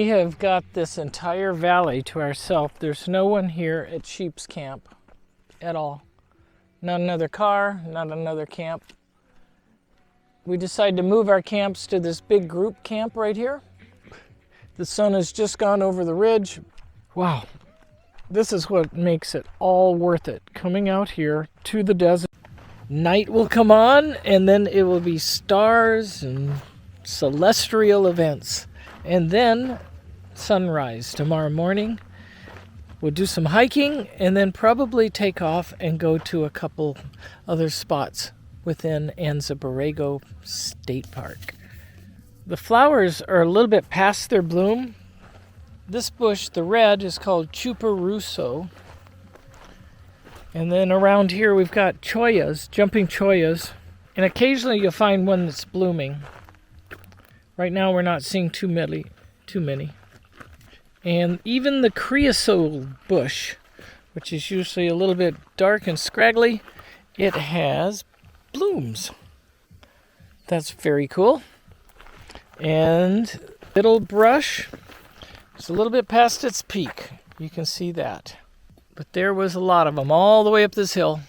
We have got this entire valley to ourselves. There's no one here at Sheep's Camp at all. Not another car, not another camp. We decided to move our camps to this big group camp right here. The sun has just gone over the ridge. Wow, this is what makes it all worth it, coming out here to the desert. Night will come on, and then it will be stars and celestial events. And then sunrise tomorrow morning. We'll do some hiking and then probably take off and go to a couple other spots within Anza Borrego State Park. The flowers are a little bit past their bloom. This bush, the red, is called Chuparuso. And then around here we've got choyas, jumping choyas. And occasionally you'll find one that's blooming. Right now we're not seeing too many. And even the creosote bush, which is usually a little bit dark and scraggly, it has blooms. That's very cool. And little brush, it's a little bit past its peak. You can see that. But there was a lot of them all the way up this hill.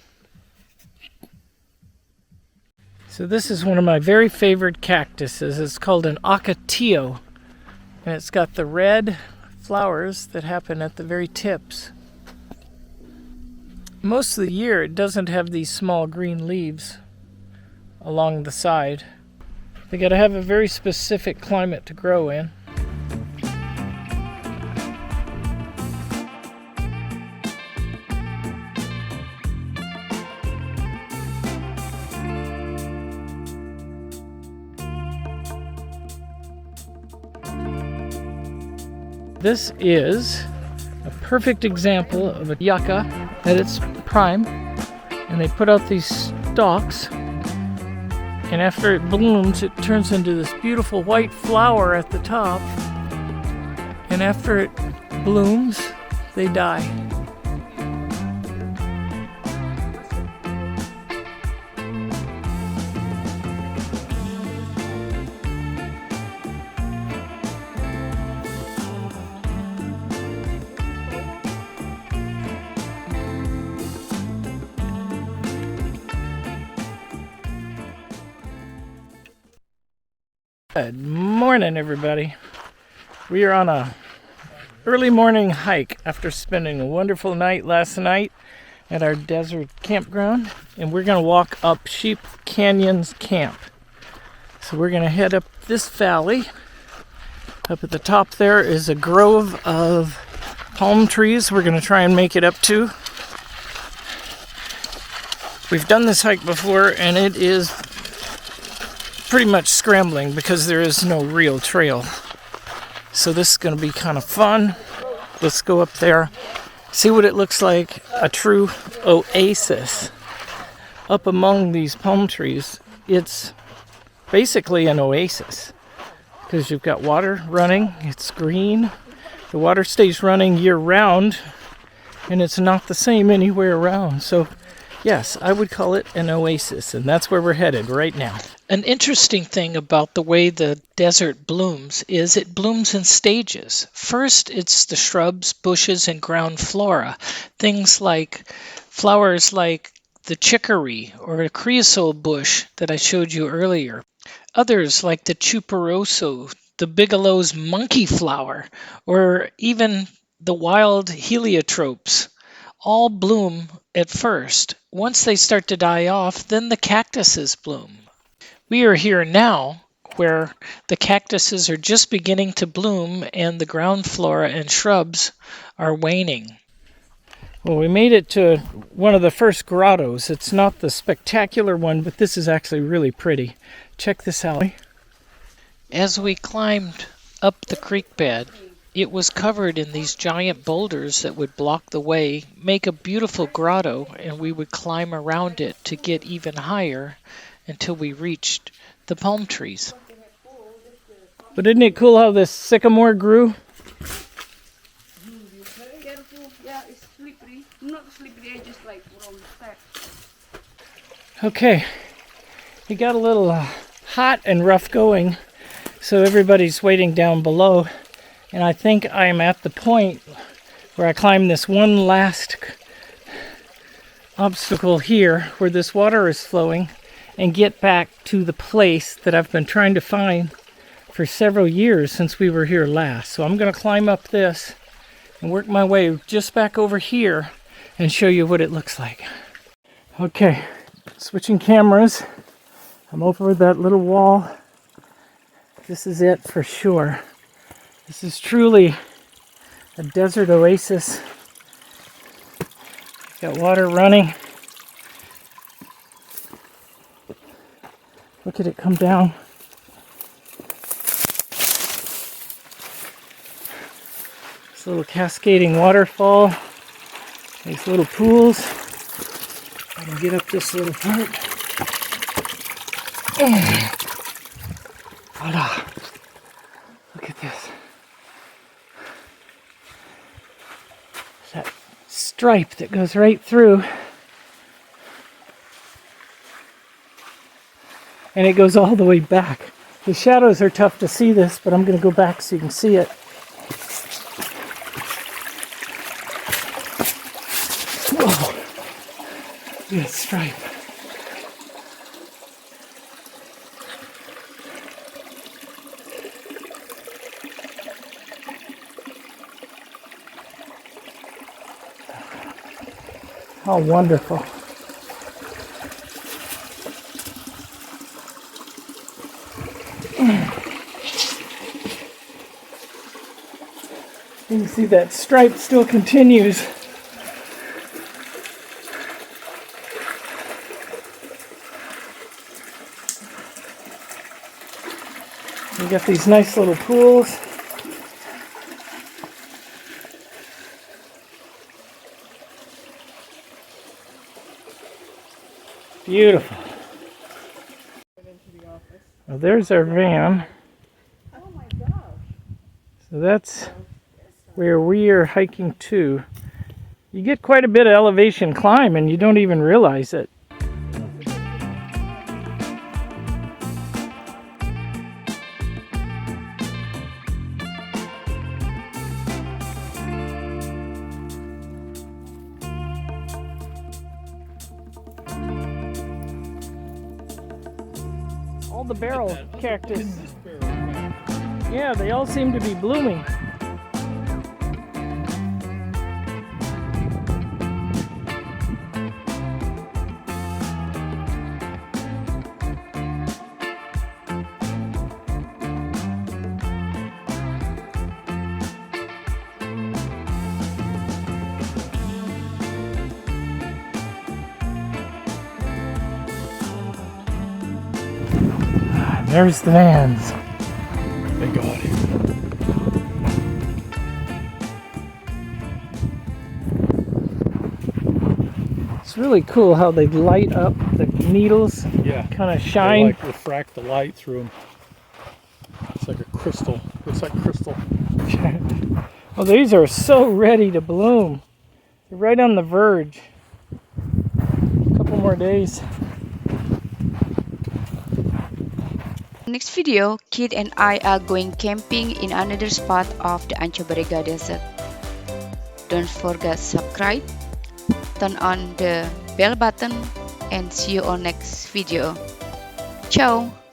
So this is one of my very favorite cactuses. It's called an Ocotillo. And it's got the red flowers that happen at the very tips. Most of the year it doesn't have these small green leaves along the side. They got to have a very specific climate to grow in. This is a perfect example of a yucca at its prime, and they put out these stalks, and after it blooms it turns into this beautiful white flower at the top, and after it blooms they die. Good morning, everybody. We are on a early morning hike after spending a wonderful night last night at our desert campground, and we're going to walk up Sheep Canyon's camp. So we're going to head up this valley. Up at the top there is a grove of palm trees we're going to try and make it up to. We've done this hike before, and it is pretty much scrambling because there is no real trail. So this is going to be kind of fun. Let's go up there, see what it looks like, a true oasis up among these palm trees. It's basically an oasis because you've got water running, it's green, the water stays running year round, and it's not the same anywhere around. So yes, I would call it an oasis, and that's where we're headed right now. An interesting thing about the way the desert blooms is it blooms in stages. First, it's the shrubs, bushes, and ground flora. Things like flowers like the chicory or a creosote bush that I showed you earlier. Others like the Chuparuso, the Bigelow's monkey flower, or even the wild heliotropes. All bloom at first. Once they start to die off, then the cactuses bloom. We are here now where the cactuses are just beginning to bloom and the ground flora and shrubs are waning. Well, we made it to one of the first grottos. It's not the spectacular one, but this is actually really pretty. Check this out. As we climbed up the creek bed, it was covered in these giant boulders that would block the way, make a beautiful grotto, and we would climb around it to get even higher until we reached the palm trees. But isn't it cool how this sycamore grew? Careful, yeah, it's slippery. Not slippery, I just like wrong step. Okay, it got a little hot and rough going, so everybody's waiting down below. And I think I'm at the point where I climb this one last obstacle here where this water is flowing and get back to the place that I've been trying to find for several years since we were here last. So I'm going to climb up this and work my way just back over here and show you what it looks like. Okay, switching cameras. I'm over that little wall. This is it for sure. This is truly a desert oasis. Got water running. Look at it come down. This little cascading waterfall. These little pools. I can get up this little part. Voila. Look at this. That stripe that goes right through. And it goes all the way back. The shadows are tough to see this, but I'm going to go back so you can see it. Whoa. Look at that stripe. How wonderful. You can see that stripe still continues. You got these nice little pools. Beautiful. Well, there's our van. Oh my gosh. So that's where we are hiking to. You get quite a bit of elevation climb and you don't even realize it. All the barrel cactus. Yeah, they all seem to be blooming. There's the vans. Thank God. It's really cool how they light up the needles. Yeah. Kind of They shine. like refract the light through them. It's like a crystal. Looks like crystal. Well, these are so ready to bloom. They're right on the verge. A couple more days. Next video, Kid and I are going camping in another spot of the Anza Borrego Desert. Don't forget subscribe, turn on the bell button, and see you on next video. Ciao!